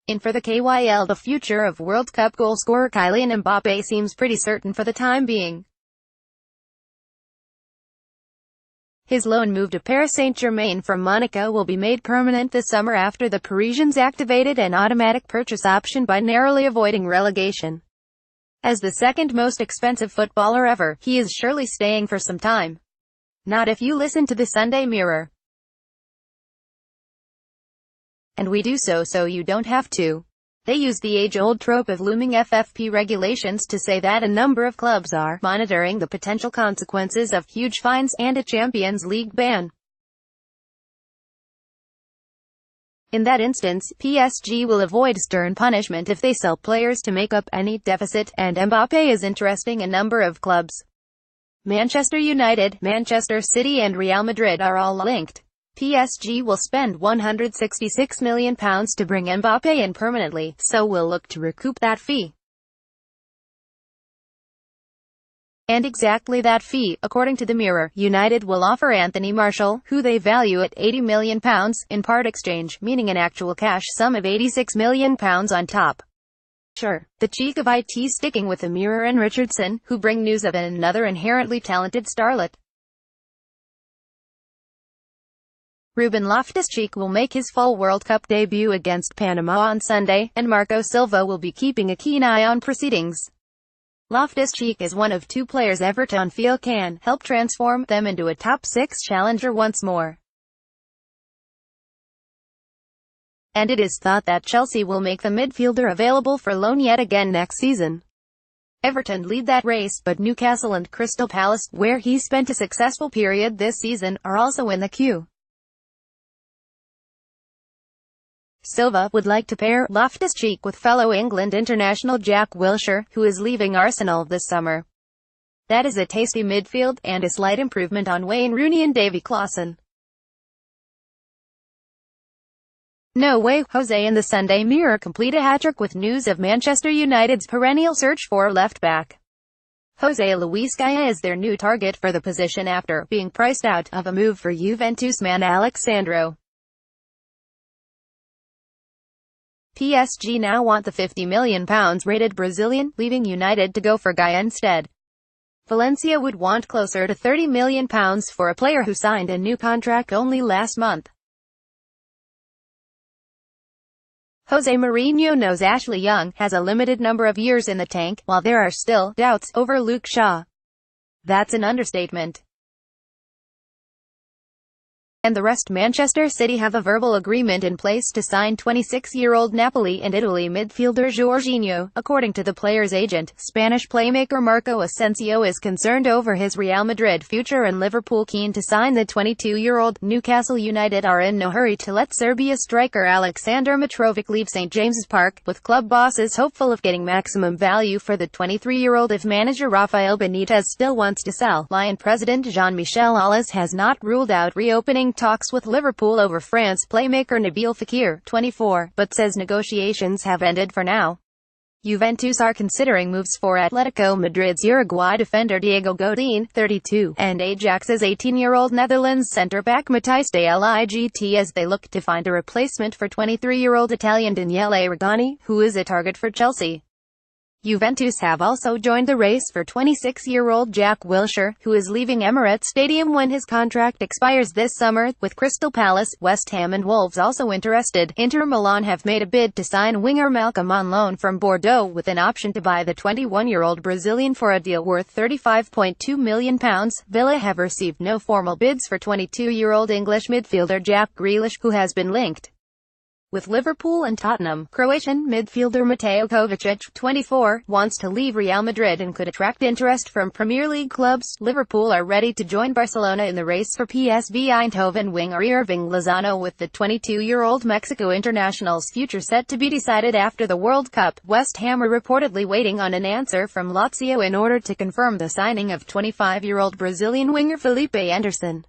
In for the KYL, the future of World Cup goalscorer Kylian Mbappé seems pretty certain for the time being. His loan move to Paris Saint-Germain from Monaco will be made permanent this summer after the Parisians activated an automatic purchase option by narrowly avoiding relegation. As the second most expensive footballer ever, he is surely staying for some time. Not if you listen to the Sunday Mirror. And we do so you don't have to. They use the age-old trope of looming FFP regulations to say that a number of clubs are monitoring the potential consequences of huge fines and a Champions League ban. In that instance, PSG will avoid stern punishment if they sell players to make up any deficit, and Mbappé is interesting a number of clubs. Manchester United, Manchester City and Real Madrid are all linked. PSG will spend £166 million to bring Mbappé in permanently, so will look to recoup that fee. And exactly that fee, according to the Mirror, United will offer Anthony Martial, who they value at £80 million, in part exchange, meaning an actual cash sum of £86 million on top. Sure, the cheek of it sticking with the Mirror and Richardson, who bring news of another inherently talented starlet. Ruben Loftus-Cheek will make his full World Cup debut against Panama on Sunday, and Marco Silva will be keeping a keen eye on proceedings. Loftus-Cheek is one of two players Everton feel can help transform them into a top-6 challenger once more. And it is thought that Chelsea will make the midfielder available for loan yet again next season. Everton lead that race, but Newcastle and Crystal Palace, where he spent a successful period this season, are also in the queue. Silva would like to pair Loftus-Cheek with fellow England international Jack Wilshere, who is leaving Arsenal this summer. That is a tasty midfield, and a slight improvement on Wayne Rooney and Davy Klaassen. No way, Jose and the Sunday Mirror complete a hat-trick with news of Manchester United's perennial search for a left-back. Jose Luis Gaya is their new target for the position after being priced out of a move for Juventus man Alex Sandro. PSG now want the £50 million rated Brazilian, leaving United to go for Gaya instead. Valencia would want closer to £30 million for a player who signed a new contract only last month. Jose Mourinho knows Ashley Young has a limited number of years in the tank, while there are still doubts over Luke Shaw. That's an understatement. And the rest. Manchester City have a verbal agreement in place to sign 26-year-old Napoli and Italy midfielder Jorginho. According to the player's agent, Spanish playmaker Marco Asensio is concerned over his Real Madrid future and Liverpool keen to sign the 22-year-old. Newcastle United are in no hurry to let Serbia striker Aleksandar Mitrovic leave St James's Park, with club bosses hopeful of getting maximum value for the 23-year-old if manager Rafael Benitez still wants to sell. Lyon president Jean-Michel Aulas has not ruled out reopening talks with Liverpool over France playmaker Nabil Fekir, 24, but says negotiations have ended for now. Juventus are considering moves for Atletico Madrid's Uruguay defender Diego Godin, 32, and Ajax's 18-year-old Netherlands centre-back Matthijs de Ligt as they look to find a replacement for 23-year-old Italian Daniele Regani, who is a target for Chelsea. Juventus have also joined the race for 26-year-old Jack Wilshere, who is leaving Emirates Stadium when his contract expires this summer, with Crystal Palace, West Ham and Wolves also interested. Inter Milan have made a bid to sign winger Malcolm on loan from Bordeaux with an option to buy the 21-year-old Brazilian for a deal worth £35.2 million. Villa have received no formal bids for 22-year-old English midfielder Jack Grealish, who has been linked with Liverpool and Tottenham. Croatian midfielder Mateo Kovacic, 24, wants to leave Real Madrid and could attract interest from Premier League clubs. Liverpool are ready to join Barcelona in the race for PSV Eindhoven winger Irving Lozano, with the 22-year-old Mexico international's future set to be decided after the World Cup. West Ham are reportedly waiting on an answer from Lazio in order to confirm the signing of 25-year-old Brazilian winger Felipe Anderson.